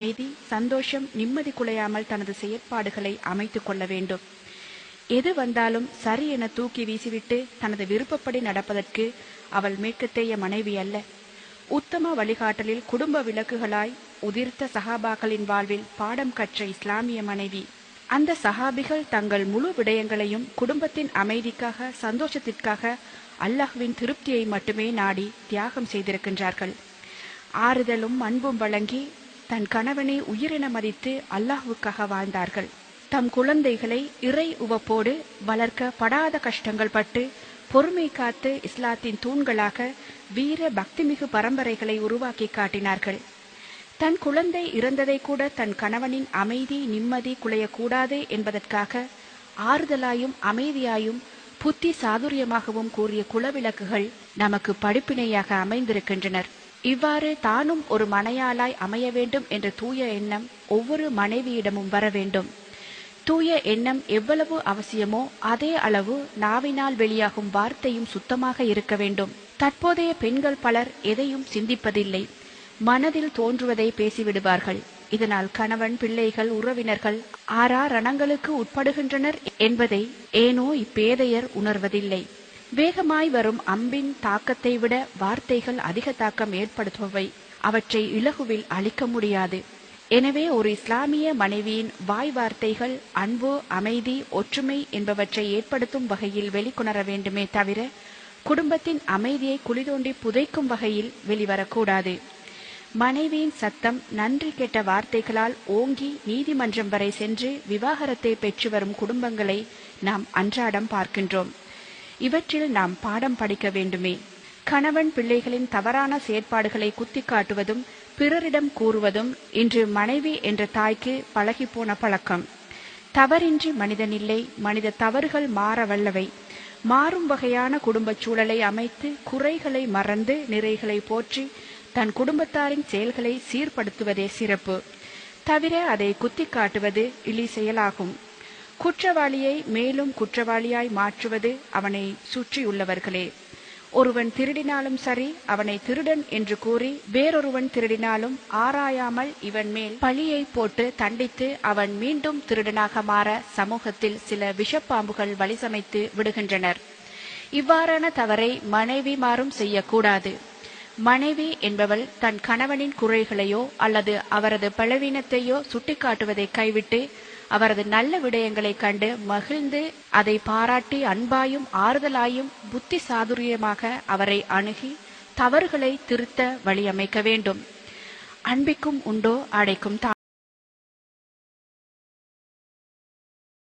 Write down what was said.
அமைதி, சந்தோஷம், நிம்மதி குலையாமல் தனது செயற்பாடுகளை அமைத்துக் கொள்ள வேண்டும். எது வந்தாலும் சரி என தூக்கி வீசிவிட்டு தனது விருப்பப்படி நடப்பதற்கு அவள் மேற்கத்தேய மனைவி அல்ல. உத்தம வழிகாட்டலில் குடும்ப விளக்குகளாய் உதிர்த்த சஹாபாக்களின் வாழ்வில் பாடம் கற்ற இஸ்லாமிய மனைவி. அந்த சஹாபிகள் தங்கள் முழு விடயங்களையும் குடும்பத்தின் அமைதிக்காக, சந்தோஷத்திற்காக, அல்லாஹ்வின் திருப்தியை மட்டுமே நாடி தியாகம் செய்திருக்கின்றார்கள். ஆறுதலும் அன்பும் வழங்கி தன் கணவனை உயிரென மதித்து அல்லாஹ்வுக்காக வாழ்ந்தார்கள். தம் குழந்தைகளை இறை உவப்போடு வளர்க்க படாத கஷ்டங்கள் பட்டு பொறுமை காத்து இஸ்லாத்தின் தூண்களாக வீர பக்திமிகு பரம்பரைகளை உருவாக்கி காட்டினார்கள். தன் குழந்தை இறந்ததை கூட தன் கணவனின் அமைதி, நிம்மதி குலையக்கூடாது என்பதற்காக ஆறுதலாயும் அமைதியாயும் புத்தி சாதுரியமாகவும் கூறிய குலவிளக்குகள் நமக்கு படிப்பினையாக அமைந்திருக்கின்றனர். இவ்வாறு தானும் ஒரு மனையாளாய் அமைய வேண்டும் என்ற தூய எண்ணம் ஒவ்வொரு மனைவியிடமும் வர வேண்டும். தூய எண்ணம் எவ்வளவு அவசியமோ அதே அளவு நாவினால் வெளியாகும் வார்த்தையும் சுத்தமாக இருக்க வேண்டும். தற்போதைய பெண்கள் பலர் எதையும் சிந்திப்பதில்லை, மனதில் தோன்றுவதை பேசிவிடுவார்கள். இதனால் கணவன், பிள்ளைகள், உறவினர்கள் ரணங்களுக்கு உட்படுகின்றனர் என்பதை ஏனோ இப்பேதையர் உணர்வதில்லை. வேகமாய் வரும் அம்பின் தாக்கத்தை விட வார்த்தைகள் அதிக தாக்கம் ஏற்படுத்துபவை. அவற்றை இலகுவில் அழிக்க முடியாது. எனவே ஒரு இஸ்லாமிய மனைவியின் வாய் வார்த்தைகள் அன்பு, அமைதி, ஒற்றுமை என்பவற்றை ஏற்படுத்தும் வகையில் வெளிக்கொணர வேண்டுமே தவிர குடும்பத்தின் அமைதியை குளிதோண்டி புதைக்கும் வகையில் வெளிவரக்கூடாது. மனைவியின் சத்தம் நன்றி கெட்ட வார்த்தைகளால் ஓங்கி நீதிமன்றம் வரை சென்று விவாகரத்தை பெற்று வரும் குடும்பங்களை நாம் அன்றாடம் பார்க்கின்றோம். இவற்றில் நாம் பாடம் படிக்க வேண்டுமே. கணவன், பிள்ளைகளின் தவறான செயற்பாடுகளை குத்தி காட்டுவதும் பிறரிடம் கூறுவதும் இன்று மனைவி என்ற தாய்க்கு பழகிப்போன பழக்கம். தவறின்றி மனிதனில்லை, மனித தவறுகள் மாற வல்லவை. மாறும் வகையான குடும்பச் சூழலை அமைத்து குறைகளை மறந்து நிறைகளை போற்றி தன் குடும்பத்தாரின் செயல்களை சீர்படுத்துவதே சிறப்பு. தவிர அதை குத்தி காட்டுவது இழி செயலாகும். குற்றவாளியை மேலும் குற்றவாளியாய் மாற்றுவது அவனை சுற்றியுள்ளவர்களே. ஒருவன் திருடினாலும் சரி, அவனை திருடன் என்று கூறி வேறொருவன் திருடினாலும் ஆராயாமல் இவன் மேல் பழியை போட்டு தண்டித்து அவன் மீண்டும் திருடனாக மாற சமூகத்தில் சில விஷப்பாம்புகள் வழிசமைத்து விடுகின்றனர். இவ்வாறான தவறை மனைவிமாரும் செய்யக்கூடாது. மனைவி என்பவள் தன் கணவனின் குறைகளையோ அல்லது அவரது பலவீனத்தையோ சுட்டிக்காட்டுவதை கைவிட்டு அவரது நல்ல விடயங்களை கண்டு மகிழ்ந்து அதை பாராட்டி அன்பாயும் ஆறுதலாயும் புத்தி சாதுரியமாக அவரை அணுகி தவறுகளை திருத்த வழியமைக்க வேண்டும். அன்பிக்கும் உண்டோ அடைக்கும்